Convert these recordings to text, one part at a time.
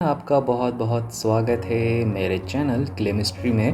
आपका बहुत बहुत स्वागत है मेरे चैनल केमिस्ट्री में,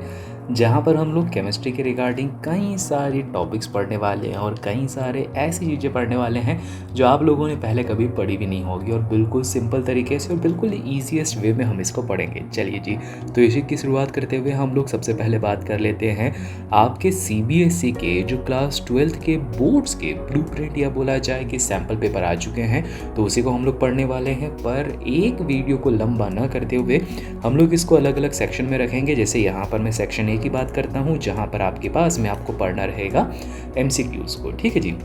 जहाँ पर हम लोग केमिस्ट्री के रिगार्डिंग कई सारी टॉपिक्स पढ़ने वाले हैं और कई सारे ऐसी चीज़ें पढ़ने वाले हैं जो आप लोगों ने पहले कभी पढ़ी भी नहीं होगी, और बिल्कुल सिंपल तरीके से और बिल्कुल ईजीएस्ट वे में हम इसको पढ़ेंगे। चलिए जी, तो इसी की शुरुआत करते हुए हम लोग सबसे पहले बात कर लेते हैं आपके सीबीएसई के जो क्लास 12th के बोर्ड्स के ब्लूप्रिंट या बोला जाए कि सैम्पल पेपर आ चुके हैं, तो उसी को हम लोग पढ़ने वाले हैं। पर एक वीडियो को लंबा न करते हुए हम लोग इसको अलग अलग सेक्शन में रखेंगे। जैसे यहाँ पर मैं सेक्शन ए की बात करता हूँ, जहाँ पर आपके पास में आपको पढ़ना रहेगा एमसीक्यूज़ को। ठीक है जी,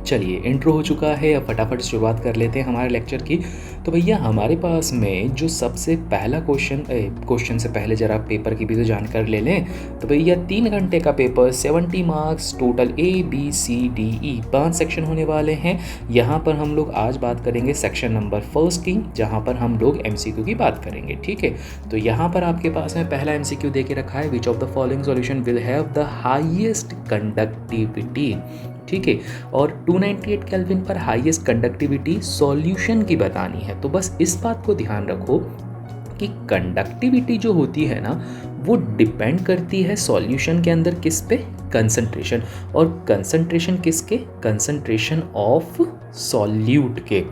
चलिए इंट्रो हो चुका है, अब फटाफट शुरुआत कर लेते हैं हमारे लेक्चर की। तो भैया हमारे पास में जो सबसे पहला क्वेश्चन से पहले ज़रा पेपर की भी तो जानकारी ले लें। तो भैया 3 घंटे का paper, 70 marks, total ABCDE 5 section होने वाले हैं। यहाँ पर हम लोग आज बात करेंगे सेक्शन नंबर 1 की, जहाँ पर हम लोग MCQ की बात करेंगे। ठीक है, तो यहाँ पर आपके पास में पहला MCQ दे के रखा है, which of the following solution will have the highest conductivity. ठीक है, और 298 केल्विन पर हाईएस्ट कंडक्टिविटी सॉल्यूशन की बतानी है। तो बस इस बात को ध्यान रखो कि कंडक्टिविटी जो होती है ना, वो डिपेंड करती है सॉल्यूशन के अंदर किस पे, कंसंट्रेशन। और कंसंट्रेशन किसके, कंसंट्रेशन ऑफ सॉल्यूट के।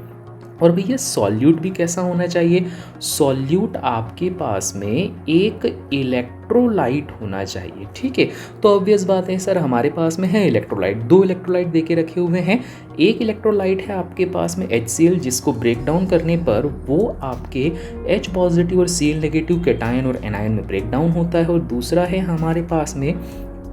और भैया सॉल्यूट भी कैसा होना चाहिए, सॉल्यूट आपके पास में एक इलेक्ट्रोलाइट होना चाहिए। ठीक है, तो ऑब्वियस बात है सर, हमारे पास में है इलेक्ट्रोलाइट, 2 इलेक्ट्रोलाइट देके रखे हुए हैं। एक इलेक्ट्रोलाइट है आपके पास में HCl, जिसको ब्रेक डाउन करने पर वो आपके H पॉजिटिव और Cl नेगेटिव कैटायन और एनायन में ब्रेक डाउन होता है। और दूसरा है हमारे पास में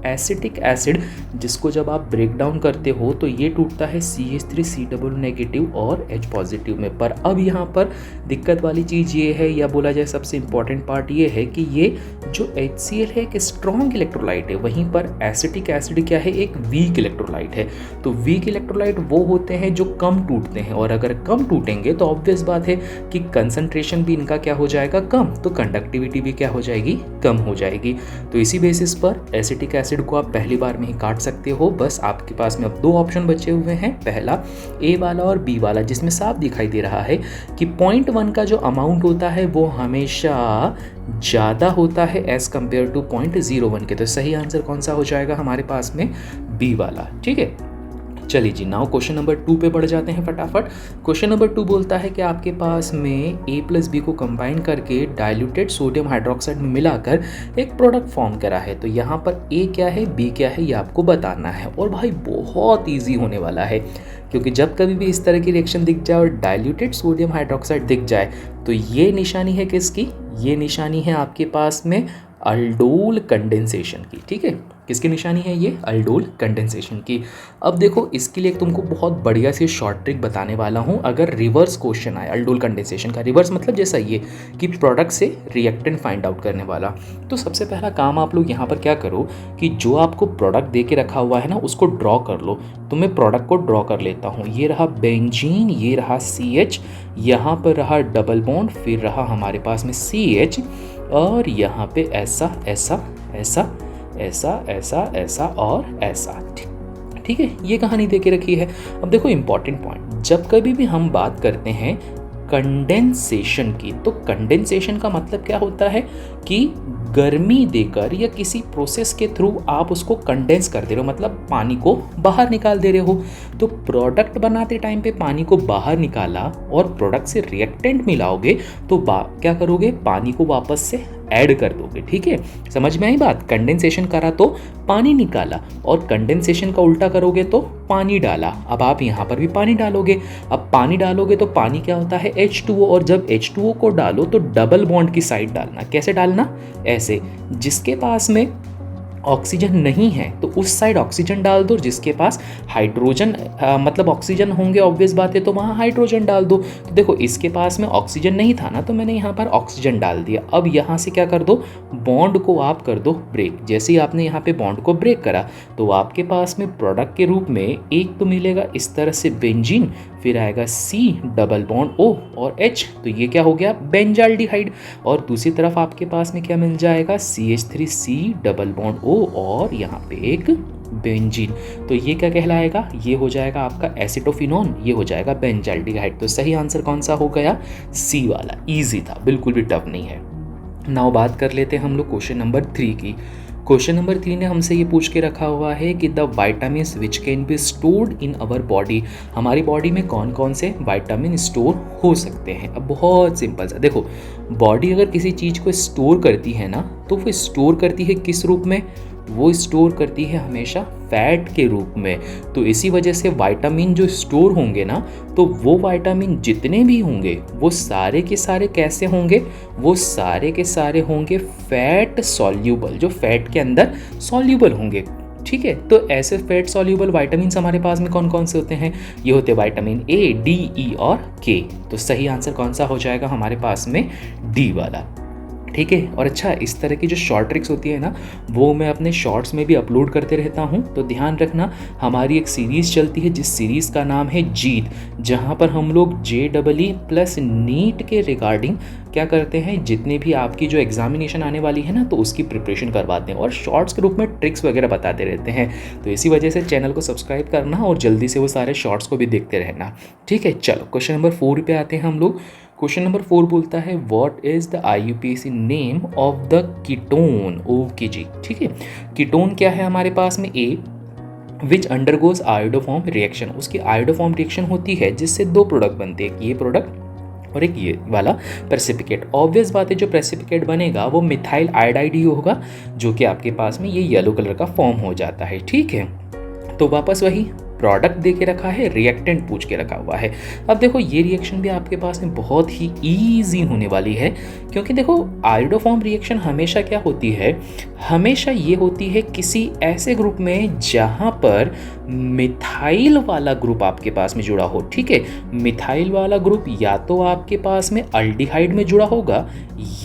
एसिटिक एसिड, जिसको जब आप ब्रेक डाउन करते हो तो ये टूटता है CH3C डबल नेगेटिव और H पॉजिटिव में। पर अब यहाँ पर दिक्कत वाली चीज़ ये है, या बोला जाए सबसे इम्पॉर्टेंट पार्ट ये है कि ये जो HCl है एक स्ट्रॉन्ग इलेक्ट्रोलाइट है, वहीं पर एसिटिक एसिड क्या है, एक वीक इलेक्ट्रोलाइट है। तो वीक इलेक्ट्रोलाइट वो होते हैं जो कम टूटते हैं, और अगर कम टूटेंगे तो ऑब्वियस बात है कि कंसंट्रेशन भी इनका क्या हो जाएगा, कम, तो कंडक्टिविटी भी क्या हो जाएगी, कम हो जाएगी। तो इसी बेसिस पर एसिटिक एसिड को आप पहली बार में ही काट सकते हो। बस आपके पास में अब 2 ऑप्शन बचे हुए हैं, पहला ए वाला और बी वाला, जिसमें साफ दिखाई दे रहा है कि 0.1 का जो अमाउंट होता है वो हमेशा ज़्यादा होता है एज कंपेयर टू 0.01 के। तो सही आंसर कौन सा हो जाएगा हमारे पास में, बी वाला। ठीक है, चलिए जी, नाउ क्वेश्चन नंबर 2 पे बढ़ जाते हैं फटाफट। क्वेश्चन नंबर 2 बोलता है कि आपके पास में A + B को कंबाइन करके डाइल्यूटेड सोडियम हाइड्रोक्साइड में मिलाकर एक प्रोडक्ट फॉर्म करा है। तो यहाँ पर A क्या है, B क्या है, ये आपको बताना है। और भाई बहुत ईजी होने वाला है, क्योंकि जब कभी भी इस तरह की रिएक्शन दिख जाए और डाइल्यूटेड सोडियम हाइड्रोक्साइड दिख जाए, तो ये निशानी है किसकी, ये निशानी है आपके पास में अल्डोल कंडेंसेशन की। ठीक है, किसकी निशानी है ये, अल्डोल कंडेंसेशन की। अब देखो, इसके लिए तुमको बहुत बढ़िया सी शॉर्ट ट्रिक बताने वाला हूँ। अगर रिवर्स क्वेश्चन आए अल्डोल कंडेंसेशन का, रिवर्स मतलब जैसा ये कि प्रोडक्ट से रिएक्टेंट फाइंड आउट करने वाला, तो सबसे पहला काम आप लोग यहाँ पर क्या करो कि जो आपको प्रोडक्ट दे के रखा हुआ है ना, उसको ड्रॉ कर लो। तो मैं प्रोडक्ट को ड्रॉ कर लेता हूँ। ये रहा बेंजीन, ये रहा CH, यहाँ पर रहा डबल बॉन्ड, फिर रहा हमारे पास में CH, और यहाँ पे ऐसा ऐसा ऐसा ऐसा ऐसा ऐसा और ऐसा। ठीक है, ये कहानी दे के रखी है। अब देखो इंपॉर्टेंट पॉइंट, जब कभी भी हम बात करते हैं कंडेंसेशन की, तो कंडेंसेशन का मतलब क्या होता है कि गर्मी देकर या किसी प्रोसेस के थ्रू आप उसको कंडेंस कर दे रहे हो, मतलब पानी को बाहर निकाल दे रहे हो। तो प्रोडक्ट बनाते टाइम पे पानी को बाहर निकाला और प्रोडक्ट से रिएक्टेंट मिलाओगे तो क्या करोगे, पानी को वापस से ऐड कर दोगे। ठीक है, समझ में आई बात। कंडेंसेशन करा तो पानी निकाला, और कंडेंसेशन का उल्टा करोगे तो पानी डाला। अब आप यहाँ पर भी पानी डालोगे। अब पानी डालोगे तो पानी क्या होता है, H2O, और जब H2O को डालो तो डबल बॉन्ड की साइड डालना। कैसे डालना, ऐसे, जिसके पास में ऑक्सीजन नहीं है तो उस साइड ऑक्सीजन डाल दो, जिसके पास हाइड्रोजन मतलब ऑक्सीजन होंगे, ऑब्वियस बात है, तो वहाँ हाइड्रोजन डाल दो। तो देखो इसके पास में ऑक्सीजन नहीं था ना, तो मैंने यहाँ पर ऑक्सीजन डाल दिया। अब यहाँ से क्या कर दो, बॉन्ड को आप कर दो ब्रेक। जैसे ही आपने यहाँ पे बॉन्ड को ब्रेक करा तो आपके पास में प्रोडक्ट के रूप में एक तो मिलेगा इस तरह से बेंजीन, फिर आएगा C डबल बॉन्ड O और H, तो ये क्या हो गया, बेंजाल्डिहाइड। और दूसरी तरफ आपके पास में क्या मिल जाएगा, CH3C डबल बॉन्ड O और यहाँ पे एक बेंजीन। तो ये क्या कहलाएगा, ये हो जाएगा आपका एसिटोफिनोन, ये हो जाएगा बेंजाल्डिहाइड। तो सही आंसर कौन सा हो गया, सी वाला। ईजी था, बिल्कुल भी टफ नहीं है। नाउ बात कर लेते हैं हम लोग क्वेश्चन नंबर 3 की। क्वेश्चन नंबर 3 ने हमसे ये पूछ के रखा हुआ है कि the vitamin which can be stored in our body, हमारी बॉडी में कौन कौन से वाइटामिन स्टोर हो सकते हैं। अब बहुत सिंपल सा देखो, बॉडी अगर किसी चीज़ को स्टोर करती है ना, तो वो स्टोर करती है किस रूप में, वो स्टोर करती है हमेशा फैट के रूप में। तो इसी वजह से विटामिन जो स्टोर होंगे ना, तो वो विटामिन जितने भी होंगे वो सारे के सारे कैसे होंगे, वो सारे के सारे होंगे फैट सॉल्यूबल, जो फैट के अंदर सॉल्यूबल होंगे। ठीक है, तो ऐसे फैट सॉल्यूबल विटामिन हमारे पास में कौन कौन से होते हैं, ये होते हैं विटामिन ए, डी, ई और के। तो सही आंसर कौन सा हो जाएगा हमारे पास में, डी वाला। ठीक है, और अच्छा, इस तरह की जो शॉर्ट ट्रिक्स होती है ना, वो मैं अपने शॉर्ट्स में भी अपलोड करते रहता हूँ। तो ध्यान रखना, हमारी एक सीरीज़ चलती है जिस सीरीज़ का नाम है जीत, जहाँ पर हम लोग JEE प्लस नीट के रिगार्डिंग क्या करते हैं, जितने भी आपकी जो एग्जामिनेशन आने वाली है ना, तो उसकी प्रिपरेशन करवाते हैं और शॉर्ट्स के रूप में ट्रिक्स वगैरह बताते रहते हैं। तो इसी वजह से चैनल को सब्सक्राइब करना और जल्दी से वो सारे शॉर्ट्स को भी देखते रहना। ठीक है, चलो क्वेश्चन नंबर 4 पे आते हैं हम लोग। क्वेश्चन नंबर 4 बोलता है what is the IUPAC name of the ketone. Okay जी, ठीक है, कीटोन क्या है हमारे पास में, a which undergoes iodoform reaction, उसकी आयोडोफॉर्म रिएक्शन होती है जिससे दो प्रोडक्ट बनते हैं, ये प्रोडक्ट और एक ये वाला प्रेसिपिकेट। ऑब्वियस बात है, जो प्रेसिपिकेट बनेगा वो मिथाइल आयोडाइड ही होगा, जो कि आपके पास में ये येलो कलर का फॉर्म हो जाता है। ठीक है, तो वापस वही प्रोडक्ट दे के रखा है, रिएक्टेंट पूछ के रखा हुआ है। अब देखो, ये रिएक्शन भी आपके पास में बहुत ही ईजी होने वाली है, क्योंकि देखो आयोडोफॉर्म रिएक्शन हमेशा क्या होती है, हमेशा ये होती है किसी ऐसे ग्रुप में जहाँ पर मिथाइल वाला ग्रुप आपके पास में जुड़ा हो। ठीक है, मिथाइल वाला ग्रुप या तो आपके पास में अल्डिहाइड में जुड़ा होगा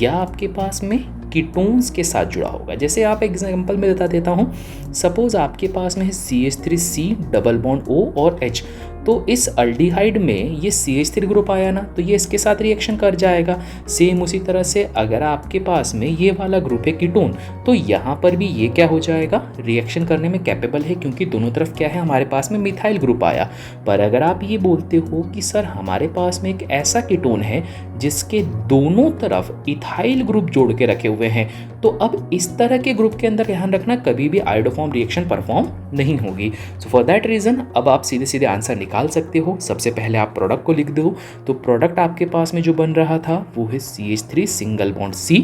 या आपके पास में कीटोन्स के साथ जुड़ा होगा। जैसे आप एग्जांपल में बता देता हूँ, सपोज आपके पास में है CH3C डबल बॉन्ड O और H, तो इस अल्डिहाइड में ये CH3 ग्रुप आया ना, तो ये इसके साथ रिएक्शन कर जाएगा। सेम उसी तरह से अगर आपके पास में ये वाला ग्रुप है कीटोन, तो यहाँ पर भी ये क्या हो जाएगा, रिएक्शन करने में कैपेबल है, क्योंकि दोनों तरफ क्या है, हमारे पास में मिथाइल ग्रुप आया। पर अगर आप ये बोलते हो कि सर हमारे पास में एक ऐसा कीटोन है जिसके दोनों तरफ इथाइल ग्रुप जोड़ के रखे हुए हैं, तो अब इस तरह के ग्रुप के अंदर ध्यान रखना कभी भी आयोडोफॉर्म रिएक्शन परफॉर्म नहीं होगी। सो फॉर दैट रीजन अब आप सीधे सीधे आंसर निकाल सकते हो। सबसे पहले आप प्रोडक्ट को लिख दो, तो प्रोडक्ट आपके पास में जो बन रहा था वो है CH3 सिंगल बॉन्ड C,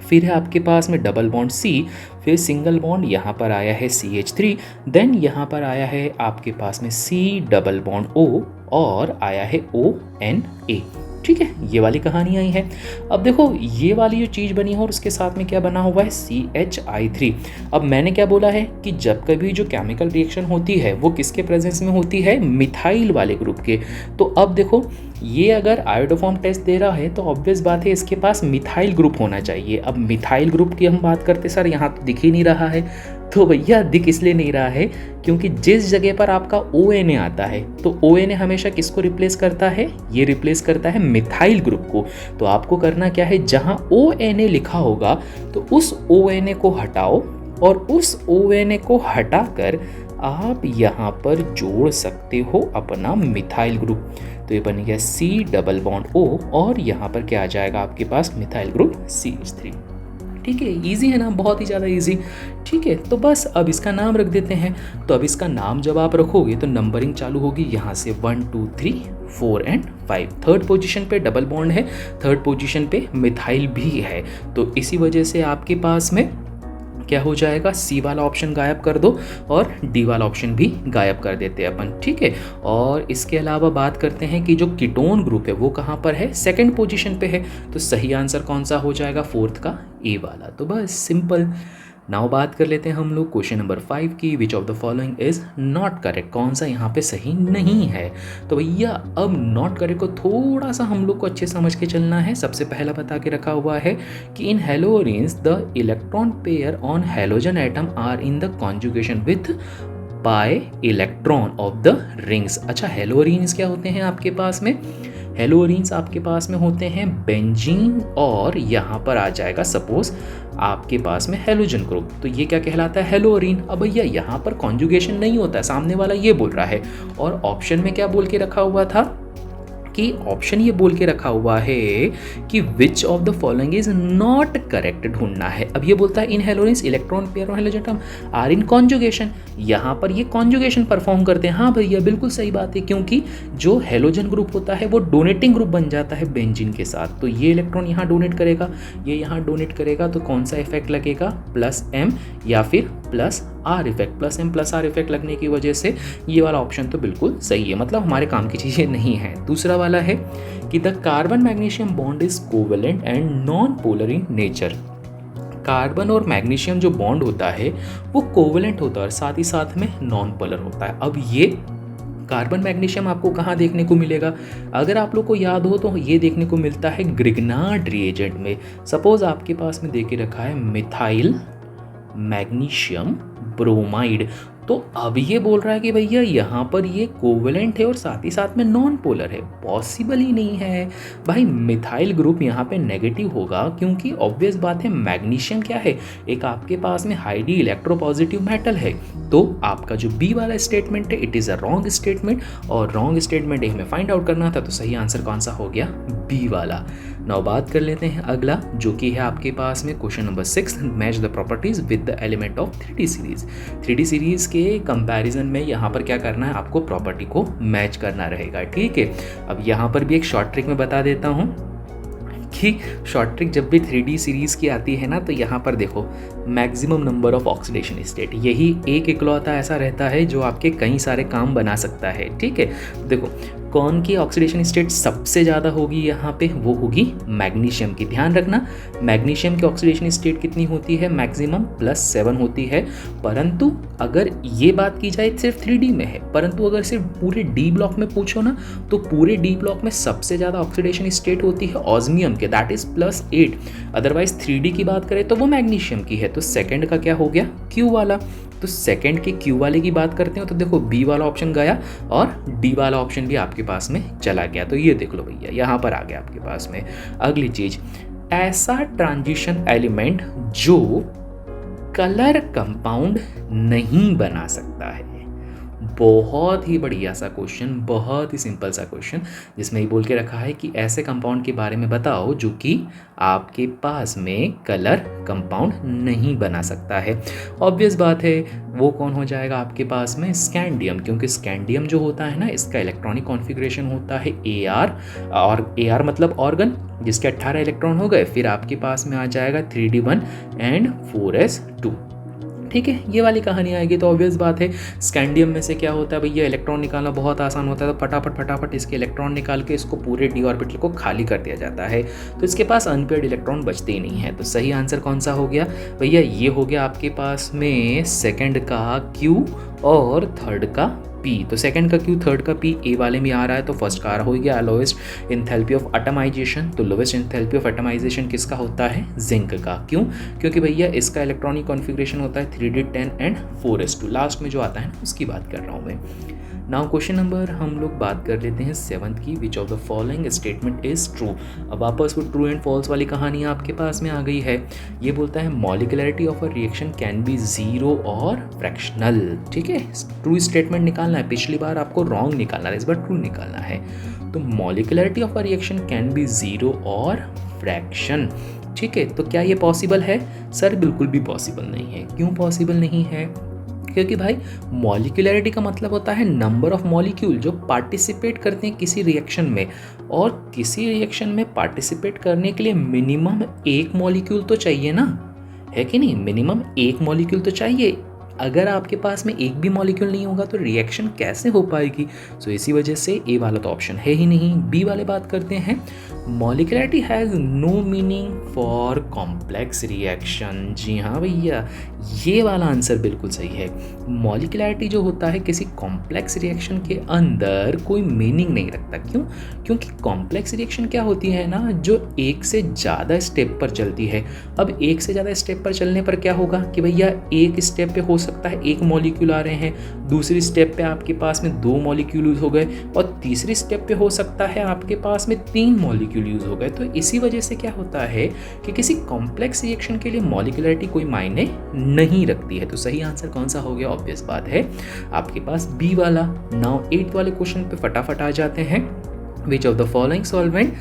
फिर है आपके पास में डबल बॉन्ड C, फिर सिंगल बॉन्ड यहाँ पर आया है CH3, देन यहाँ पर आया है आपके पास में C डबल बॉन्ड O और आया है ONA। ठीक है, ये वाली कहानी आई है। अब देखो, ये वाली जो चीज़ बनी है और उसके साथ में क्या बना हुआ है, CHI3। अब मैंने क्या बोला है कि जब कभी जो केमिकल रिएक्शन होती है वो किसके प्रेजेंस में होती है, मिथाइल वाले ग्रुप के। तो अब देखो, ये अगर आयोडोफॉर्म टेस्ट दे रहा है तो ऑब्वियस बात है इसके पास मिथाइल ग्रुप होना चाहिए। अब मिथाइल ग्रुप की हम बात करते सर, यहाँ तो दिख ही नहीं रहा है। तो भैया दिख इसलिए नहीं रहा है क्योंकि जिस जगह पर आपका ONA आता है, तो ONA हमेशा किसको रिप्लेस करता है, ये रिप्लेस करता है मिथाइल ग्रुप को। तो आपको करना क्या है, जहाँ ONA लिखा होगा तो उस ONA को हटाओ और उस ONA को हटाकर आप यहाँ पर जोड़ सकते हो अपना मिथाइल ग्रुप। तो ये बन गया C डबल बॉन्ड O और यहाँ पर क्या आ जाएगा आपके पास, मिथाइल ग्रुप CH3। ठीक है, इजी है ना, बहुत ही ज़्यादा इजी। ठीक है, तो बस अब इसका नाम रख देते हैं। तो अब इसका नाम जब आप रखोगे तो नंबरिंग चालू होगी यहाँ से 1 2 3 4 एंड 5। थर्ड पोजीशन पे डबल बॉन्ड है, थर्ड पोजीशन पे मिथाइल भी है। तो इसी वजह से आपके पास में क्या हो जाएगा, C वाला ऑप्शन गायब कर दो और D वाला ऑप्शन भी गायब कर देते हैं अपन। ठीक है, और इसके अलावा बात करते हैं कि जो कीटोन ग्रुप है वो कहाँ पर है, सेकंड पोजीशन पे है। तो सही आंसर कौन सा हो जाएगा, फोर्थ का A वाला। तो बस सिंपल। नाउ बात कर लेते हैं हम लोग क्वेश्चन नंबर 5 की, विच of the following is not correct, कौन सा यहाँ पे सही नहीं है। तो भैया अब नॉट करेक्ट को थोड़ा सा हम लोग को अच्छे समझ के चलना है। सबसे पहला बता के रखा हुआ है कि in haloarenes the electron pair on halogen atom are in the conjugation with pi electron of the rings. अच्छा, हेलोरिन्स क्या होते हैं आपके पास में, हेलोरीन्स आपके पास में होते हैं बेंजीन, और यहाँ पर आ जाएगा सपोज आपके पास में हेलोजन ग्रुप, तो ये क्या कहलाता है, हेलोरीन। अब भैया यहाँ पर कॉन्जुगेशन नहीं होता है, सामने वाला ये बोल रहा है, और ऑप्शन में क्या बोल के रखा हुआ था कि ऑप्शन ये बोल के रखा हुआ है कि which of the following is not correct ढूंढना है। अब ये बोलता है इन हेलोजेंस इलेक्ट्रॉन पेयर और halogen atom are in conjugation, यहाँ पर ये कॉन्जुगेशन परफॉर्म करते हैं। हाँ भैया बिल्कुल सही बात है, क्योंकि जो हेलोजन ग्रुप होता है वो डोनेटिंग ग्रुप बन जाता है बेंजीन के साथ, तो ये इलेक्ट्रॉन यहाँ डोनेट करेगा, ये यहाँ डोनेट करेगा, तो कौन सा इफेक्ट लगेगा, प्लस एम या फिर plus R effect, plus M plus R effect लगने की वजह से ये वाला ऑप्शन तो बिल्कुल सही है, मतलब हमारे काम की चीज़ें नहीं है। दूसरा वाला है कि the carbon magnesium bond is covalent and non polar in nature. Carbon और मैग्नीशियम जो बॉन्ड होता है वो कोवेलेंट होता है और साथ ही साथ में नॉन पोलर होता है। अब ये कार्बन मैग्नीशियम आपको कहाँ देखने को मिलेगा, अगर आप लोग को याद हो तो ये देखने को मिलता है ग्रिग्नार्ड रिएजेंट में। सपोज आपके पास में दे के रखा है मिथाइल मैग्नीशियम ब्रोमाइड, तो अब ये बोल रहा है कि भैया यहाँ पर ये कोवेलेंट है और साथ ही साथ में नॉन पोलर है, पॉसिबल ही नहीं है भाई। मिथाइल ग्रुप यहाँ पे नेगेटिव होगा, क्योंकि ऑब्वियस बात है मैग्नीशियम क्या है, एक आपके पास में हाईली इलेक्ट्रोपॉजिटिव मेटल है। तो आपका जो बी वाला स्टेटमेंट है it is a wrong statement, और रॉन्ग स्टेटमेंट हमें फाइंड आउट करना था, तो सही आंसर कौन सा हो गया, बी वाला। नाउ बात कर लेते हैं अगला, जो कि है आपके पास में question number 6, match the properties with the element of 3D series. 3D series के कंपैरिजन में यहाँ पर क्या करना है, आपको प्रॉपर्टी को मैच करना रहेगा, ठीक है। अब यहाँ पर भी एक शॉर्ट ट्रिक में बता देता हूँ कि शॉर्ट ट्रिक जब भी 3D सीरीज़ की आती है ना, तो यहाँ पर देखो maximum number of oxidation state, यही एक इकलौता ऐसा रहता है जो आपके कई सारे काम बना सकता है, ठीक है। देखो कौन की ऑक्सीडेशन स्टेट सबसे ज़्यादा होगी यहाँ पे, वो होगी मैग्नीशियम की। ध्यान रखना मैग्नीशियम की ऑक्सीडेशन स्टेट कितनी होती है, मैक्सिमम +7 होती है। परंतु अगर ये बात की जाए सिर्फ 3D में है, परंतु अगर सिर्फ पूरे डी ब्लॉक में पूछो ना, तो पूरे डी ब्लॉक में सबसे ज़्यादा ऑक्सीडेशन स्टेट होती है ऑस्मियम के, दैट इज +8। अदरवाइज 3D की बात करें तो वो मैग्नीशियम की है। तो सेकंड का क्या हो गया, क्यू वाला। तो सेकंड के क्यू वाले की बात करते हो तो देखो बी वाला ऑप्शन गया और डी वाला ऑप्शन भी आपके पास में चला गया। तो ये देख लो भैया यहाँ पर आ गया आपके पास में। अगली चीज, ऐसा ट्रांजिशन एलिमेंट जो कलर कंपाउंड नहीं बना सकता है। बहुत ही बढ़िया सा क्वेश्चन, बहुत ही सिंपल सा क्वेश्चन, जिसमें ये बोल के रखा है कि ऐसे कंपाउंड के बारे में बताओ जो कि आपके पास में कलर कंपाउंड नहीं बना सकता है। ऑब्वियस बात है वो कौन हो जाएगा आपके पास में, स्कैंडियम, क्योंकि स्कैंडियम जो होता है ना, इसका इलेक्ट्रॉनिक कॉन्फ़िगरेशन होता है Ar, और Ar मतलब ऑर्गन, जिसके 18 इलेक्ट्रॉन हो गए, फिर आपके पास में आ जाएगा 3D1 एंड 4s2, ठीक है। ये वाली कहानी आएगी। तो ऑब्वियस बात है स्कैंडियम में से क्या होता है भैया, इलेक्ट्रॉन निकालना बहुत आसान होता है, तो फटाफट इसके इलेक्ट्रॉन निकाल के इसको पूरे डी ऑर्बिटल को खाली कर दिया जाता है, तो इसके पास अनपेयर्ड इलेक्ट्रॉन बचते ही नहीं है। तो सही आंसर कौन सा हो गया भैया, ये हो गया आपके पास में सेकंड का क्यू और थर्ड का पी। तो सेकंड का क्यू, थर्ड का पी ए वाले में आ रहा है, तो फर्स्ट का हो गया लोएस्ट एंथैल्पी ऑफ एटमाइजेशन। तो लोएस्ट एंथैल्पी ऑफ एटमाइजेशन किसका होता है, जिंक का। क्यों, क्योंकि भैया इसका इलेक्ट्रॉनिक कॉन्फ़िगरेशन होता है 3D10 एंड 4s2, लास्ट में जो आता है ना उसकी बात कर रहा हूँ मैं। नाउ क्वेश्चन नंबर हम लोग बात कर लेते हैं 7th की, विच of the following statement is true. अब वापस वो ट्रू एंड फॉल्स वाली कहानी आपके पास में आ गई है। ये बोलता है molecularity of a reaction can be 0 और फ्रैक्शनल, ठीक है। ट्रू स्टेटमेंट निकालना है, पिछली बार आपको रॉन्ग निकालना है, इस बार ट्रू निकालना है। तो molecularity of a reaction can be 0 और फ्रैक्शन, ठीक है। तो क्या ये पॉसिबल है सर, बिल्कुल भी पॉसिबल नहीं है। क्यों पॉसिबल नहीं है, क्योंकि भाई मॉलिक्यूलरिटी का मतलब होता है नंबर ऑफ मॉलिक्यूल जो पार्टिसिपेट करते हैं किसी रिएक्शन में, और किसी रिएक्शन में पार्टिसिपेट करने के लिए मिनिमम एक मॉलिक्यूल तो चाहिए ना, है कि नहीं, मिनिमम एक मॉलिक्यूल तो चाहिए। अगर आपके पास में एक भी मॉलिक्यूल नहीं होगा तो रिएक्शन कैसे हो पाएगी। सो इसी वजह से ए वाला तो ऑप्शन है ही नहीं। बी वाले बात करते हैं, molecularity has no meaning for complex reaction. जी हाँ भैया, ये वाला आंसर बिल्कुल सही है। मॉलिक्युलरिटी जो होता है किसी कॉम्प्लेक्स रिएक्शन के अंदर कोई मीनिंग नहीं रखता। क्यों, क्योंकि कॉम्प्लेक्स रिएक्शन क्या होती है ना, जो एक से ज़्यादा स्टेप पर चलती है। अब एक से ज़्यादा स्टेप पर चलने पर क्या होगा कि भैया एक स्टेप पे हो सकता है एक मॉलिक्यूल आ रहे हैं, दूसरी स्टेप पे आपके पास में 2 मॉलिक्यूल यूज़ हो गए और तीसरी स्टेप पे हो सकता है आपके पास में 3 मॉलिक्यूल यूज़ हो गए। तो इसी वजह से क्या होता है कि किसी कॉम्प्लेक्स रिएक्शन के लिए मॉलिक्यूलरिटी कोई मायने नहीं रखती है। तो सही आंसर कौन सा हो गया? ऑब्वियस बात है आपके पास बी वाला। नाउ 8th वाले क्वेश्चन पे फटाफट आ जाते हैं। Which of the following solvent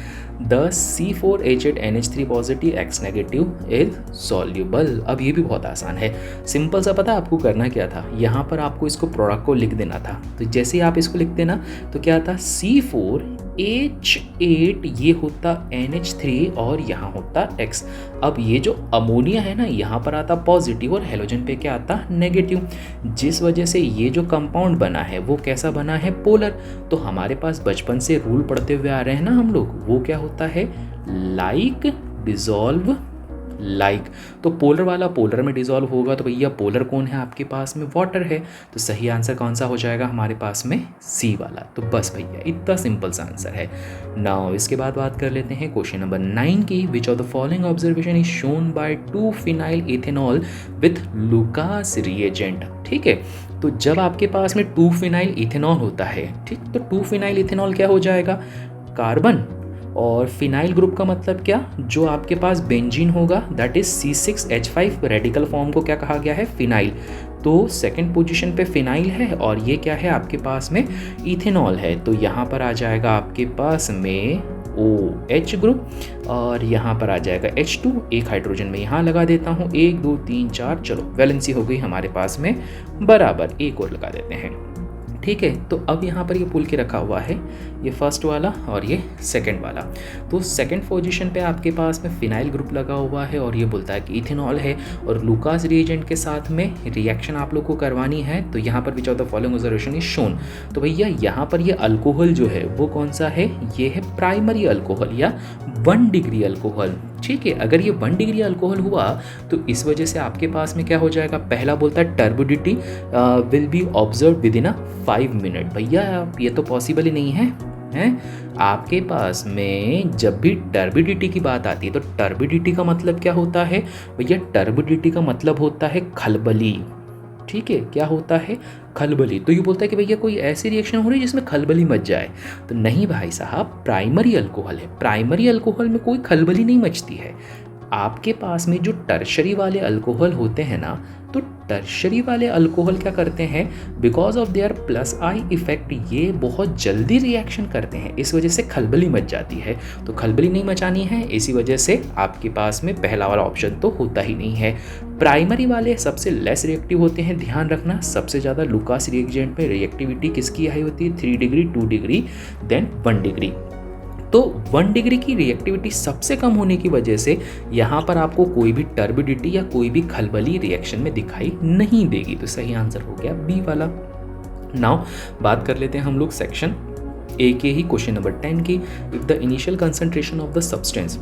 the C4H8NH3 positive X negative is soluble? अब ये भी बहुत आसान है, सिंपल सा। पता है आपको करना क्या था? यहाँ पर आपको इसको प्रोडक्ट को लिख देना था। तो जैसे ही आप इसको लिखते ना तो क्या था, C4H8 ये होता NH3 और यहाँ होता X। अब ये जो अमोनिया है ना यहाँ पर आता पॉजिटिव और हेलोजन पे क्या आता नेगेटिव, जिस वजह से ये जो कंपाउंड बना है वो कैसा बना है? पोलर। तो हमारे पास बचपन से रूल पढ़ते हुए आ रहे हैं ना हम लोग, वो क्या होता है? Like dissolve like. तो पोलर वाला पोलर में डिसॉल्व होगा, तो भैया पोलर कौन है आपके पास में? वाटर है। तो सही आंसर कौन सा हो जाएगा हमारे पास में? सी वाला। तो बस भैया इतना सिंपल सा आंसर है। नाउ इसके बाद बात कर लेते हैं क्वेश्चन नंबर 9 की। विच of the following observation is shown by 2-phenyl ethanol with Lucas reagent. ठीक है, तो जब आपके पास में 2-phenyl ethanol होता है, ठीक, तो 2-phenyl ethanol क्या हो जाएगा? कार्बन। और फिनाइल ग्रुप का मतलब क्या? जो आपके पास बेंजीन होगा that is C6H5, radical form को क्या कहा गया है? फिनाइल। तो सेकंड पोजीशन पे फिनाइल है और ये क्या है आपके पास में? इथेनॉल है। तो यहाँ पर आ जाएगा आपके पास में OH ग्रुप और यहाँ पर आ जाएगा H2। एक हाइड्रोजन में यहाँ लगा देता हूँ, 1 2 3 4, चलो वैलेंसी हो गई हमारे पास में बराबर। एक और लगा देते हैं। ठीक है, तो अब यहाँ पर ये पुल के रखा हुआ है, ये फर्स्ट वाला और ये सेकंड वाला। तो सेकंड पोजीशन पे आपके पास में फिनाइल ग्रुप लगा हुआ है और ये बोलता है कि इथेनॉल है और लुकास रिएजेंट के साथ में रिएक्शन आप लोग को करवानी है। तो यहाँ पर विच of the following observation is shown. तो भैया यहाँ पर ये अल्कोहल जो है वो कौन सा है? ये है प्राइमरी अल्कोहल या 1 डिग्री अल्कोहल। ठीक है, अगर ये 1 डिग्री अल्कोहल हुआ तो इस वजह से आपके पास में क्या हो जाएगा? पहला बोलता है turbidity will be observe with in 5 minute. भैया ये तो पॉसिबल ही नहीं है, हैं? आपके पास में जब भी टर्बिडिटी की बात आती है तो टर्बिडिटी का मतलब क्या होता है? भैया टर्बिडिटी का मतलब होता है खलबली। ठीक है, क्या होता है? खलबली। तो ये बोलता है कि भैया कोई ऐसी रिएक्शन हो रही है जिसमें खलबली मच जाए। तो नहीं भाई साहब, प्राइमरी अल्कोहल है, प्राइमरी अल्कोहल में कोई खलबली नहीं मचती है। आपके पास में जो टर्शरी वाले अल्कोहल होते हैं ना, तो टर्शरी वाले अल्कोहल क्या करते हैं? Because of their plus I effect ये बहुत जल्दी रिएक्शन करते हैं, इस वजह से खलबली मच जाती है। तो खलबली नहीं मचानी है, इसी वजह से आपके पास में पहला वाला ऑप्शन तो होता ही नहीं है। प्राइमरी वाले सबसे लेस रिएक्टिव होते हैं, ध्यान रखना। सबसे ज़्यादा लुकास रिएजेंट में रिएक्टिविटी किसकी हाई होती है? 3 डिग्री, 2 डिग्री, देन 1 डिग्री। तो 1 डिग्री की रिएक्टिविटी सबसे कम होने की वजह से यहाँ पर आपको कोई भी टर्बिडिटी या कोई भी खलबली रिएक्शन में दिखाई नहीं देगी। तो सही आंसर हो गया बी वाला। नाउ बात कर लेते हैं हम लोग सेक्शन ए के ही क्वेश्चन नंबर 10 की। If the initial concentration of the substance,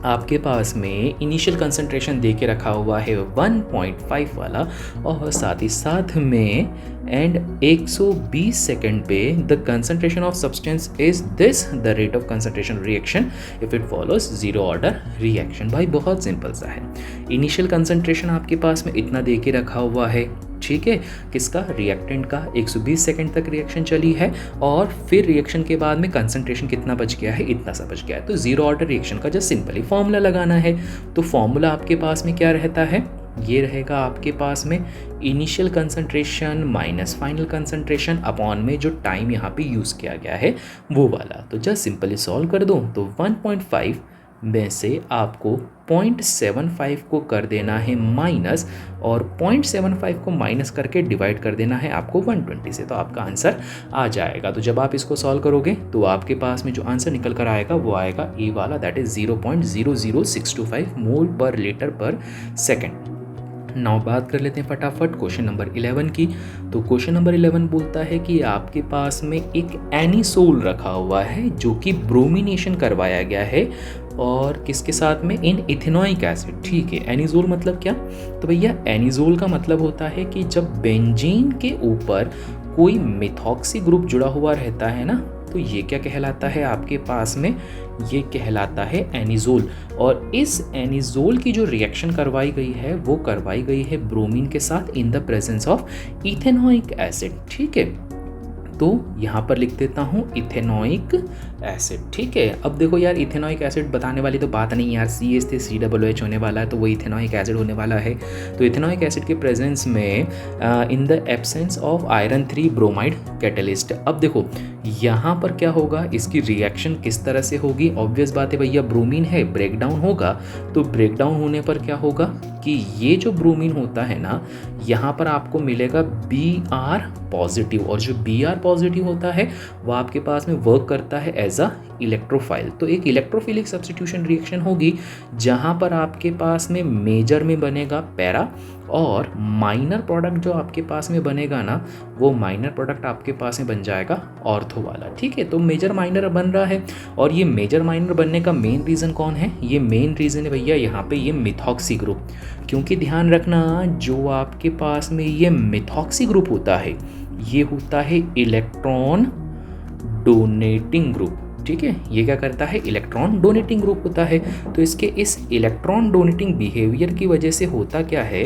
आपके पास में इनिशियल कंसंट्रेशन दे के रखा हुआ है 1.5 वाला और साथ ही साथ में एंड 120 सेकेंड पे the concentration of substance is this the rate of concentration reaction if it follows zero order reaction. भाई बहुत सिंपल सा है, इनिशियल कंसंट्रेशन आपके पास में इतना दे के रखा हुआ है, ठीक है, किसका? रिएक्टेंट का। 120 सेकंड तक रिएक्शन चली है और फिर रिएक्शन के बाद में कंसंट्रेशन कितना बच गया है? इतना सा बच गया है। तो जीरो ऑर्डर रिएक्शन का जस्ट सिंपली फॉर्मूला लगाना है। तो फॉर्मूला आपके पास में क्या रहता है? ये रहेगा आपके पास में initial concentration minus final concentration upon में जो टाइम यहाँ पे यूज़ किया गया है वो वाला। तो जस्ट सिंपली सॉल्व कर दो। तो 1.5 में से आपको 0.75 को कर देना है माइनस और 0.75 को माइनस करके डिवाइड कर देना है आपको 120 से, तो आपका आंसर आ जाएगा। तो जब आप इसको सॉल्व करोगे तो आपके पास में जो आंसर निकल कर आएगा वो आएगा ए वाला, दैट इज 0.00625 मोल पर लीटर पर सेकेंड। नाउ बात कर लेते हैं फटाफट क्वेश्चन नंबर 11 की। तो क्वेश्चन नंबर 11 बोलता है कि आपके पास में एक एनिसोल रखा हुआ है जो कि ब्रोमिनेशन करवाया गया है और किसके साथ में? इन इथेनोइक एसिड। ठीक है, एनिजोल मतलब क्या? तो भैया एनिजोल का मतलब होता है कि जब बेंजीन के ऊपर कोई मिथॉक्सी ग्रुप जुड़ा हुआ रहता है ना, तो ये क्या कहलाता है आपके पास में, ये कहलाता है एनिजोल। और इस एनिजोल की जो रिएक्शन करवाई गई है वो करवाई गई है ब्रोमीन के साथ in the presence of ethanoic acid. ठीक है, तो यहाँ पर लिख देता हूँ इथेनॉइक एसिड। ठीक है, अब देखो यार, इथेनॉइक एसिड बताने वाली तो बात नहीं यार, CH से COOH होने वाला है तो वो इथेनॉइक एसिड होने वाला है। तो इथेनॉइक एसिड के प्रेजेंस में in the absence of iron 3 bromide catalyst. अब देखो यहाँ पर क्या होगा, इसकी रिएक्शन किस तरह से होगी। ऑब्वियस बात है भैया, ब्रोमीन है, ब्रेकडाउन होगा। तो ब्रेकडाउन होने पर क्या होगा कि ये जो ब्रोमीन होता है ना, यहाँ पर आपको मिलेगा Br पॉजिटिव, और जो Br पॉजिटिव होता है वो आपके पास में वर्क करता है एज अ इलेक्ट्रोफाइल। तो एक इलेक्ट्रोफिलिक सब्स्टिट्यूशन रिएक्शन होगी जहाँ पर आपके पास में मेजर में बनेगा पैरा, और माइनर प्रोडक्ट जो आपके पास में बनेगा ना, वो माइनर प्रोडक्ट आपके पास में बन जाएगा ऑर्थो वाला। ठीक है, तो मेजर माइनर बन रहा है, और ये मेजर माइनर बनने का मेन रीज़न कौन है, ये मेन रीज़न है भैया यहाँ पे ये मिथॉक्सी ग्रुप। क्योंकि ध्यान रखना, जो आपके पास में ये मिथॉक्सी ग्रुप होता है ये होता है इलेक्ट्रॉन डोनेटिंग ग्रुप। ठीक है, ये क्या करता है, इलेक्ट्रॉन डोनेटिंग ग्रुप होता है। तो इसके इस इलेक्ट्रॉन डोनेटिंग बिहेवियर की वजह से होता क्या है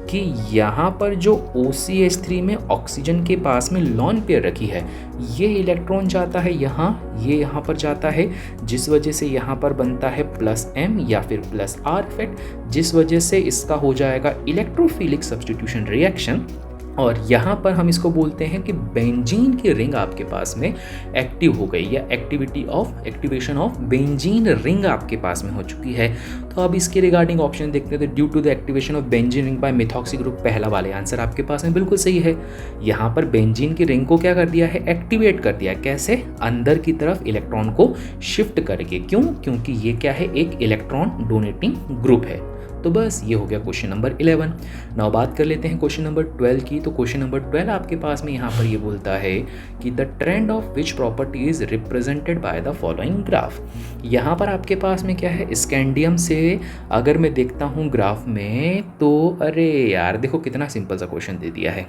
कि यहाँ पर जो OCH3 में ऑक्सीजन के पास में लॉन पेयर रखी है, ये इलेक्ट्रॉन जाता है यहाँ, ये यहाँ पर जाता है, जिस वजह से यहाँ पर बनता है +M या फिर +R इफेक्ट, जिस वजह से इसका हो जाएगा इलेक्ट्रोफिलिक सब्स्टिट्यूशन रिएक्शन। और यहाँ पर हम इसको बोलते हैं कि बेंजीन की रिंग आपके पास में एक्टिव हो गई, या एक्टिवेशन ऑफ बेंजीन रिंग आपके पास में हो चुकी है। तो अब इसके रिगार्डिंग ऑप्शन देखते हैं, तो due to the activation of benzene ring by methoxy group, पहला वाले आंसर आपके पास में बिल्कुल सही है। यहाँ पर बेंजीन की रिंग को क्या कर दिया है, एक्टिवेट कर दिया। कैसे, अंदर की तरफ इलेक्ट्रॉन को शिफ्ट करके। क्यों, क्योंकि ये क्या है, एक इलेक्ट्रॉन डोनेटिंग ग्रुप है। तो बस ये हो गया क्वेश्चन नंबर 11। नाउ बात कर लेते हैं क्वेश्चन नंबर 12 की। तो क्वेश्चन नंबर 12 आपके पास में यहाँ पर ये बोलता है कि the trend of which property is represented by the following graph. यहाँ पर आपके पास में क्या है, स्कैंडियम से अगर मैं देखता हूँ ग्राफ में, तो अरे यार देखो कितना सिंपल सा क्वेश्चन दे दिया है।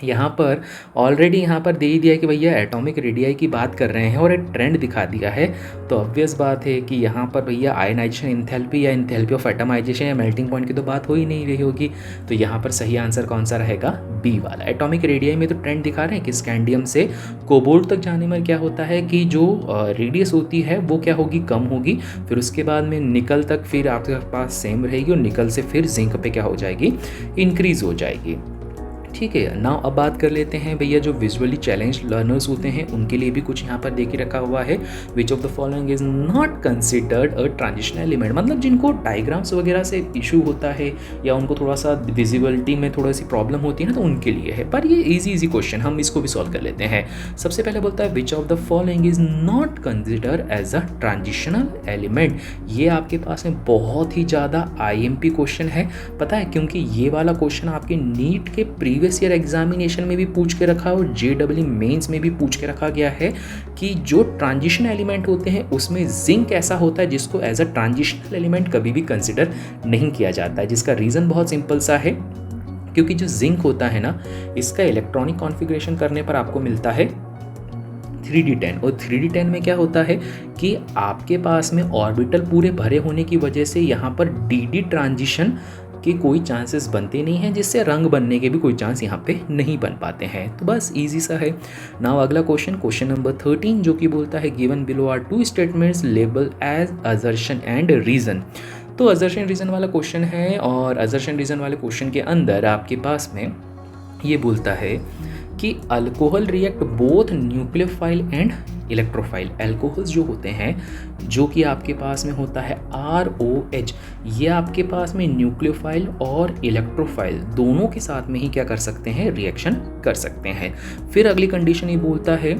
यहाँ पर ऑलरेडी यहाँ पर दे ही दिया है कि भैया एटॉमिक रेडियाई की बात कर रहे हैं और एक ट्रेंड दिखा दिया है। तो ऑब्वियस बात है कि यहाँ पर भैया आयनाइजेशन एंथैल्पी या एंथैल्पी ऑफ एटमाइजेशन या मेल्टिंग पॉइंट की तो बात हो ही नहीं रही होगी। तो यहाँ पर सही आंसर कौन सा रहेगा, बी वाला। एटॉमिक रेडियाई में तो ट्रेंड दिखा रहे हैं कि स्कैंडियम से कोबाल्ट तक जाने में क्या होता है कि जो रेडियस होती है वो क्या होगी, कम होगी। फिर उसके बाद में निकल तक फिर आपके पास सेम रहेगी, और निकल से फिर जिंक पे क्या हो जाएगी, इंक्रीज हो जाएगी। ठीक है, नाउ अब बात कर लेते हैं भैया जो विजुअली चैलेंज लर्नर्स होते हैं उनके लिए भी कुछ यहाँ पर देखिए रखा हुआ है। Which of the following is not considered a transition element. मतलब जिनको डायग्राम्स वगैरह से इशू होता है या उनको थोड़ा सा विजिबिलिटी में थोड़ी सी प्रॉब्लम होती है ना, तो उनके लिए है। पर ये इजी क्वेश्चन, हम इसको भी सॉल्व कर लेते हैं। सबसे पहले बोलता है which of the following is not considered as a transitional element. ये आपके पास में बहुत ही ज़्यादा IMP क्वेश्चन है, पता है, क्योंकि ये वाला क्वेश्चन आपके नीट के प्रीवियस ईयर एग्जामिनेशन में भी पूछ के रखा और JEE मेंस में भी पूछ के रखा गया है कि जो ट्रांजिशन एलिमेंट होते हैं उसमें जिंक ऐसा होता है जिसको एज अ ट्रांजिशनल एलिमेंट कभी भी कंसिडर नहीं किया जाता है। जिसका रीज़न बहुत सिंपल सा है, क्योंकि जो जिंक होता है ना, इसका इलेक्ट्रॉनिक कॉन्फ़िगरेशन करने पर आपको मिलता है 3d10। और 3d10 में क्या होता है कि आपके पास में ऑर्बिटल पूरे भरे होने की वजह से यहाँ पर dd ट्रांजिशन के कोई चांसेस बनते नहीं हैं, जिससे रंग बनने के भी कोई चांस यहाँ पे नहीं बन पाते हैं। तो बस इजी सा है। नाउ अगला क्वेश्चन नंबर 13 जो कि बोलता है given below are 2 statements label as assertion and reason. तो असर्शन रीजन वाला क्वेश्चन है, और असर्शन रीजन वाले क्वेश्चन के अंदर आपके पास में ये बोलता है कि alcohol react both nucleophile and electrophile. Alcohols जो होते हैं, जो कि आपके पास में होता है ROH, ये आपके पास में न्यूक्लियोफाइल और इलेक्ट्रोफाइल दोनों के साथ में ही क्या कर सकते हैं, रिएक्शन कर सकते हैं। फिर अगली कंडीशन ये बोलता है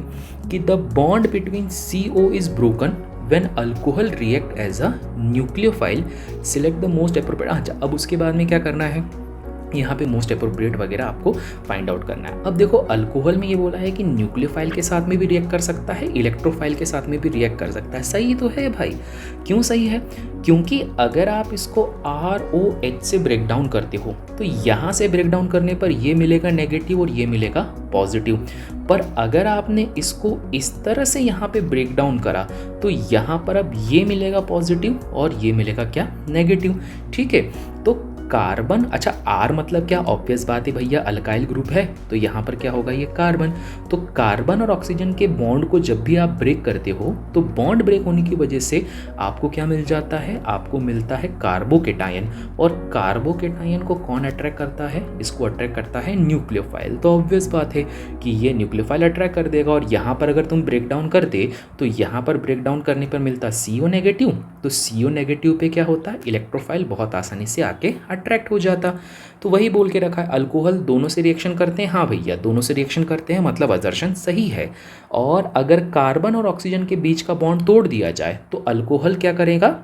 कि the bond between CO is broken when alcohol react as a nucleophile, select the most appropriate। अच्छा, अब उसके बाद में क्या करना है, यहाँ पे मोस्ट अप्रोप्रिएट वगैरह आपको फाइंड आउट करना है। अब देखो अल्कोहल में ये बोला है कि न्यूक्लियोफाइल के साथ में भी रिएक्ट कर सकता है, इलेक्ट्रोफाइल के साथ में भी रिएक्ट कर सकता है। सही तो है भाई। क्यों सही है? क्योंकि अगर आप इसको ROH से ब्रेक डाउन करते हो तो यहाँ से ब्रेक डाउन करने पर ये मिलेगा नेगेटिव और ये मिलेगा पॉजिटिव। पर अगर आपने इसको इस तरह से यहाँ पे ब्रेक डाउन करा तो यहाँ पर अब ये मिलेगा पॉजिटिव और ये मिलेगा क्या? नेगेटिव। ठीक है, तो कार्बन, अच्छा R मतलब क्या? ऑब्वियस बात है भैया, अल्काइल ग्रुप है तो यहाँ पर क्या होगा? ये कार्बन। तो कार्बन और ऑक्सीजन के बॉन्ड को जब भी आप ब्रेक करते हो तो बॉन्ड ब्रेक होने की वजह से आपको क्या मिल जाता है? आपको मिलता है कार्बोकेटायन। और कार्बोकेटायन को कौन अट्रैक्ट करता है? इसको अट्रैक्ट करता है न्यूक्लियोफाइल। तो ऑब्वियस बात है कि ये न्यूक्लियोफाइल अट्रैक्ट कर देगा। और यहाँ पर अगर तुम ब्रेक डाउन करते तो यहाँ पर ब्रेक डाउन करने पर मिलता CO नेगेटिव। तो CO नेगेटिव पे क्या होता है? इलेक्ट्रोफाइल बहुत आसानी से आके अट्रैक्ट हो जाता। तो वही बोल के रखा है, अल्कोहल दोनों से रिएक्शन करते हैं। हाँ भैया, दोनों से रिएक्शन करते हैं, मतलब असर्शन सही है। और अगर कार्बन और ऑक्सीजन के बीच का बॉन्ड तोड़ दिया जाए तो अल्कोहल क्या करेगा?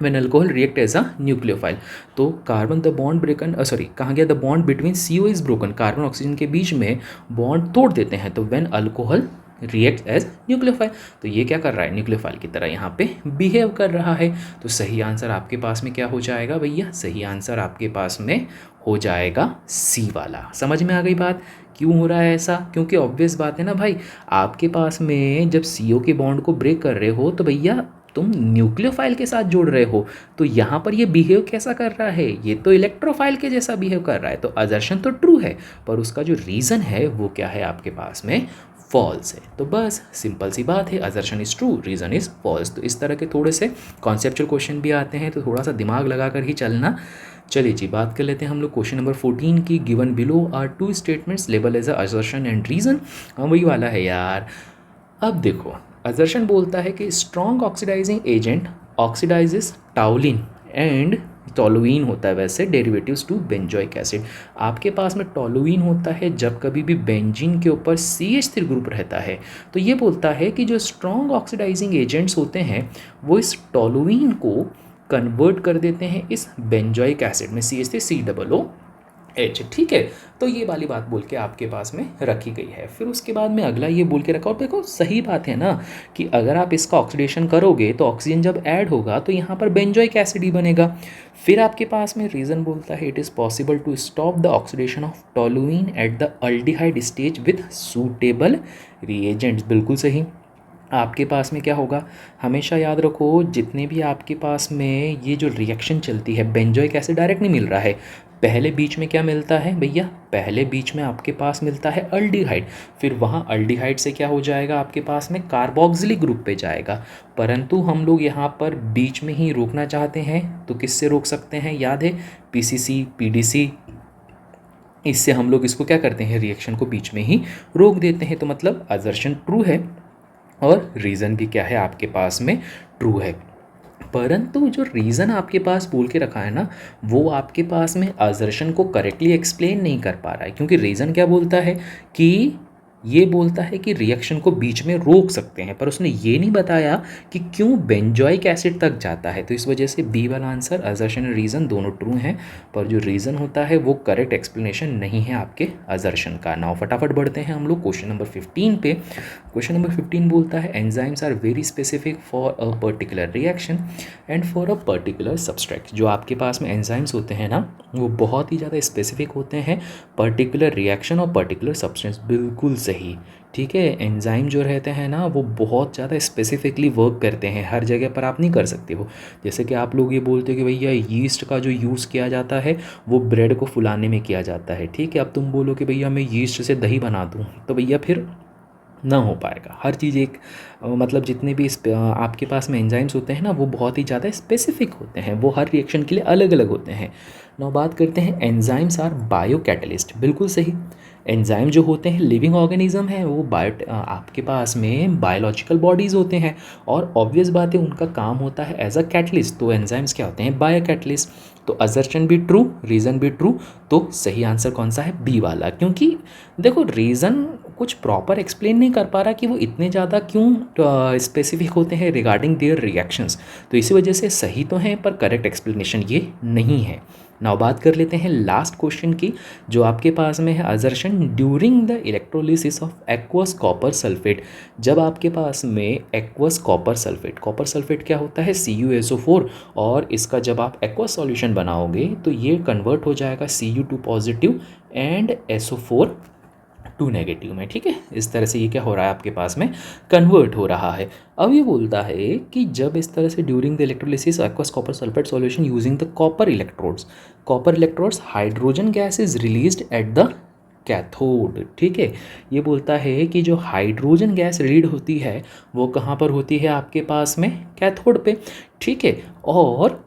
when alcohol react as a nucleophile, तो कार्बन द बॉन्ड ब्रेकन कहाँ गया? The bond between CO is broken, carbon oxygen के बीच में बॉन्ड तोड़ देते हैं। तो when alcohol react as nucleophile, तो ये क्या कर रहा है? न्यूक्लियोफाइल की तरह यहाँ पे बिहेव कर रहा है। तो सही आंसर आपके पास में क्या हो जाएगा भैया? सही आंसर आपके पास में हो जाएगा C वाला। समझ में आ गई बात? क्यों हो रहा है ऐसा? क्योंकि ऑब्वियस बात है ना भाई, आपके पास में जब CO के बॉन्ड को ब्रेक कर रहे हो तो भैया तुम न्यूक्लियोफाइल के साथ जोड़ रहे हो। तो यहाँ पर ये बिहेव कैसा कर रहा है? ये तो इलेक्ट्रोफाइल के जैसा बिहेव कर रहा है। तो असर्शन तो ट्रू है, पर उसका जो रीज़न है वो क्या है आपके पास में? फॉल्स है। तो बस सिंपल सी बात है, assertion is true, reason is false. तो इस तरह के थोड़े से कॉन्सेप्चुअल क्वेश्चन भी आते हैं, तो थोड़ा सा दिमाग लगा कर ही चलना। चलिए जी, बात कर लेते हैं हम लोग क्वेश्चन नंबर 14 की। Given below are 2 statements label as assertion and reason. हाँ वही वाला है यार। अब देखो, असर्शन बोलता है कि strong oxidising agent oxidises toluene and toluene होता है वैसे डेरिवेटिव्स टू बेंजोइक एसिड। आपके पास में टोलुइन होता है जब कभी भी बेंजीन के ऊपर CH3 ग्रुप रहता है। तो ये बोलता है कि जो स्ट्रॉन्ग ऑक्सीडाइजिंग एजेंट्स होते हैं वो इस टोलुइन को कन्वर्ट कर देते हैं इस बेंजोइक एसिड में, CH3COOH। ठीक है, तो ये वाली बात बोल के आपके पास में रखी गई है। फिर उसके बाद में अगला ये बोल के रखा, और देखो सही बात है ना कि अगर आप इसका ऑक्सीडेशन करोगे तो ऑक्सीजन जब ऐड होगा तो यहाँ पर बेंजोइक एसिड ही बनेगा। फिर आपके पास में रीज़न बोलता है it is possible to stop the oxidation of toluene at the aldehyde stage with suitable reagents. बिल्कुल सही। आपके पास में क्या होगा? हमेशा याद रखो, जितने भी आपके पास में ये जो रिएक्शन चलती है, बेंजोइक एसिड डायरेक्ट नहीं मिल रहा है, पहले बीच में क्या मिलता है भैया? पहले बीच में आपके पास मिलता है अल्डिहाइड। फिर वहाँ अल्डिहाइड से क्या हो जाएगा? आपके पास में कार्बोक्सिलिक ग्रुप पे जाएगा। परंतु हम लोग यहाँ पर बीच में ही रोकना चाहते हैं, तो किससे रोक सकते हैं? याद है, PCC PDC, इससे हम लोग इसको क्या करते हैं? रिएक्शन को बीच में ही रोक देते हैं। तो मतलब असर्शन ट्रू है और रीज़न भी क्या है आपके पास में? ट्रू है। परंतु जो रीज़न आपके पास बोल के रखा है ना, वो आपके पास में असर्शन को करेक्टली एक्सप्लेन नहीं कर पा रहा है। क्योंकि रीज़न क्या बोलता है कि ये बोलता है कि रिएक्शन को बीच में रोक सकते हैं, पर उसने ये नहीं बताया कि क्यों बेंजोइक एसिड तक जाता है। तो इस वजह से बी वाला आंसर, असर्शन और रीज़न दोनों ट्रू हैं, पर जो रीज़न होता है वो करेक्ट एक्सप्लेनेशन नहीं है आपके असर्शन का। नाउ फटाफट बढ़ते हैं हम लोग क्वेश्चन नंबर 15 पे। क्वेश्चन नंबर 15 बोलता है enzymes are very specific for a particular reaction and for a particular substrate. जो आपके पास में एंजाइम्स होते हैं ना, वो बहुत ही ज़्यादा स्पेसिफिक होते हैं पर्टिकुलर रिएक्शन और पर्टिकुलर सब्सटेंस। बिल्कुल सही। ठीक है, एंजाइम जो रहते हैं ना वो बहुत ज़्यादा स्पेसिफिकली वर्क करते हैं, हर जगह पर आप नहीं कर सकते हो। जैसे कि आप लोग ये बोलते हो कि भैया यीस्ट का जो यूज़ किया जाता है वो ब्रेड को फुलाने में किया जाता है। ठीक है, अब तुम बोलो कि भैया मैं यीस्ट से दही बना दूँ, तो भैया फिर ना हो पाएगा। हर चीज़ एक मतलब जितने भी आपके पास में एंजाइम्स होते हैं ना, वो बहुत ही ज़्यादा स्पेसिफिक होते हैं, वो हर रिएक्शन के लिए अलग अलग होते हैं। नाउ बात करते हैं एंजाइम्स आर बायो कैटलिस्ट। बिल्कुल सही। एंजाइम जो होते हैं लिविंग ऑर्गेनिज्म है, वो आपके पास में बायोलॉजिकल बॉडीज़ होते हैं, और ऑब्वियस बात है उनका काम होता है एज अ कैटलिस्ट। तो एंजाइम्स क्या होते हैं? Bio catalyst. तो असर्शन भी ट्रू, रीज़न भी ट्रू। तो सही आंसर कौन सा है? बी वाला। क्योंकि देखो रीज़न कुछ प्रॉपर एक्सप्लेन नहीं कर पा रहा कि वो इतने ज़्यादा क्यों स्पेसिफिक होते हैं रिगार्डिंग देयर रिएक्शंस। तो इसी वजह से सही तो हैं, पर करेक्ट एक्सप्लेनेशन ये नहीं है। नाउ बात कर लेते हैं लास्ट क्वेश्चन की, जो आपके पास में है assertion during the electrolysis of aqueous copper sulphate. जब आपके पास में एक्वस कॉपर सल्फेट क्या होता है, CuSO4, और इसका जब आप एक्वस सॉल्यूशन बनाओगे तो ये कन्वर्ट हो जाएगा Cu2 positive and SO4 2 negative में। ठीक है, इस तरह से ये क्या हो रहा है, आपके पास में कन्वर्ट हो रहा है। अब ये बोलता है कि जब इस तरह से during the electrolysis aqueous copper sulphate solution using the copper electrodes hydrogen gas is released at the cathode. ठीक है, ये बोलता है कि जो हाइड्रोजन गैस रिलीड होती है वो कहाँ पर होती है, आपके पास में कैथोड पे। ठीक है, और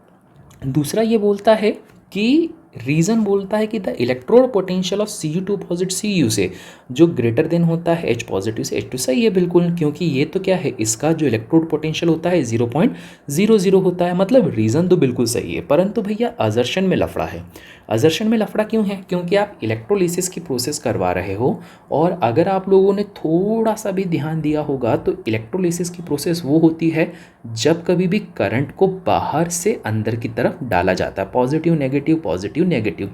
दूसरा ये बोलता है कि रीज़न बोलता है कि the electrode potential of Cu2 positive Cu से जो ग्रेटर देन होता है H पॉजिटिव से H2। सही है बिल्कुल, क्योंकि ये तो क्या है, इसका जो इलेक्ट्रोड पोटेंशियल होता है 0.00 होता है, मतलब रीज़न तो बिल्कुल सही है। परंतु भैया असर्शन में लफड़ा है। असर्शन में लफड़ा क्यों है, क्योंकि आप इलेक्ट्रोलिसिस की प्रोसेस करवा रहे हो, और अगर आप लोगों ने थोड़ा सा भी ध्यान दिया होगा तो इलेक्ट्रोलिसिस की प्रोसेस वो होती है जब कभी भी करंट को बाहर से अंदर की तरफ डाला जाता है, पॉजिटिव नेगेटिव।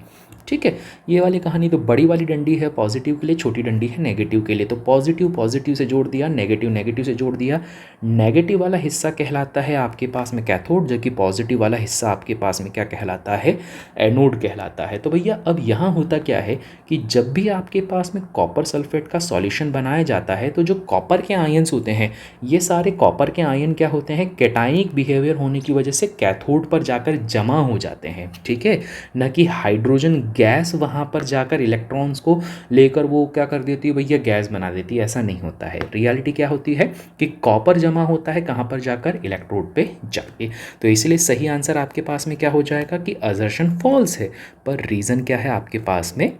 ठीक है, ये वाली कहानी तो बड़ी वाली डंडी है पॉजिटिव के लिए, छोटी डंडी है नेगेटिव के लिए। तो पॉजिटिव से जोड़ दिया, नेगेटिव से जोड़ दिया। नेगेटिव वाला हिस्सा कहलाता है आपके पास में कैथोड, जबकि पॉजिटिव वाला हिस्सा आपके पास में क्या कहलाता है, एनोड कहलाता है। तो भैया अब यहाँ होता क्या है कि जब भी आपके पास में कॉपर सल्फेट का सॉल्यूशन बनाया जाता है तो जो कॉपर के आयंस होते हैं, ये सारे कॉपर के आयन क्या होते हैं, कैटायनिक बिहेवियर होने की वजह से कैथोड पर जाकर जमा हो जाते हैं। ठीक है, न कि हाइड्रोजन गैस वहाँ पर जाकर इलेक्ट्रॉन्स को लेकर वो क्या कर देती है भैया, गैस बना देती है। ऐसा नहीं होता है। रियलिटी क्या होती है कि कॉपर जमा होता है कहाँ पर जाकर, इलेक्ट्रोड पे जाके। तो इसलिए सही आंसर आपके पास में क्या हो जाएगा कि असर्शन फॉल्स है, पर रीज़न क्या है आपके पास में,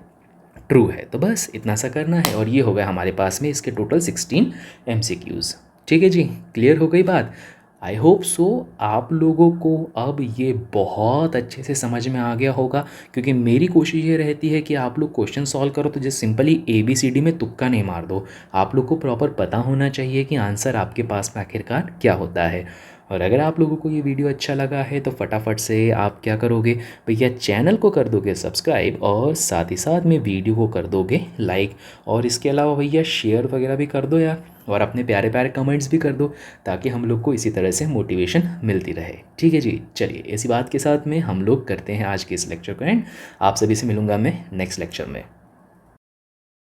ट्रू है। तो बस इतना सा करना है, और ये हो गया हमारे पास में इसके टोटल 16 MCQs। ठीक है जी, क्लियर हो गई बात। आई होप सो आप लोगों को अब ये बहुत अच्छे से समझ में आ गया होगा, क्योंकि मेरी कोशिश ये रहती है कि आप लोग क्वेश्चन सॉल्व करो तो जस्ट सिंपली ABCD में तुक्का नहीं मार दो। आप लोग को प्रॉपर पता होना चाहिए कि आंसर आपके पास में आखिरकार क्या होता है। और अगर आप लोगों को ये वीडियो अच्छा लगा है तो फटाफट से आप क्या करोगे भैया, चैनल को कर दोगे सब्सक्राइब, और साथ ही साथ में वीडियो को कर दोगे लाइक, और इसके अलावा भैया शेयर वगैरह भी कर दो यार, और अपने प्यारे प्यारे कमेंट्स भी कर दो, ताकि हम लोग को इसी तरह से मोटिवेशन मिलती रहे। ठीक है जी, चलिए इसी बात के साथ में हम लोग करते हैं आज के इस लेक्चर को एंड। आप सभी से मिलूंगा मैं नेक्स्ट लेक्चर में।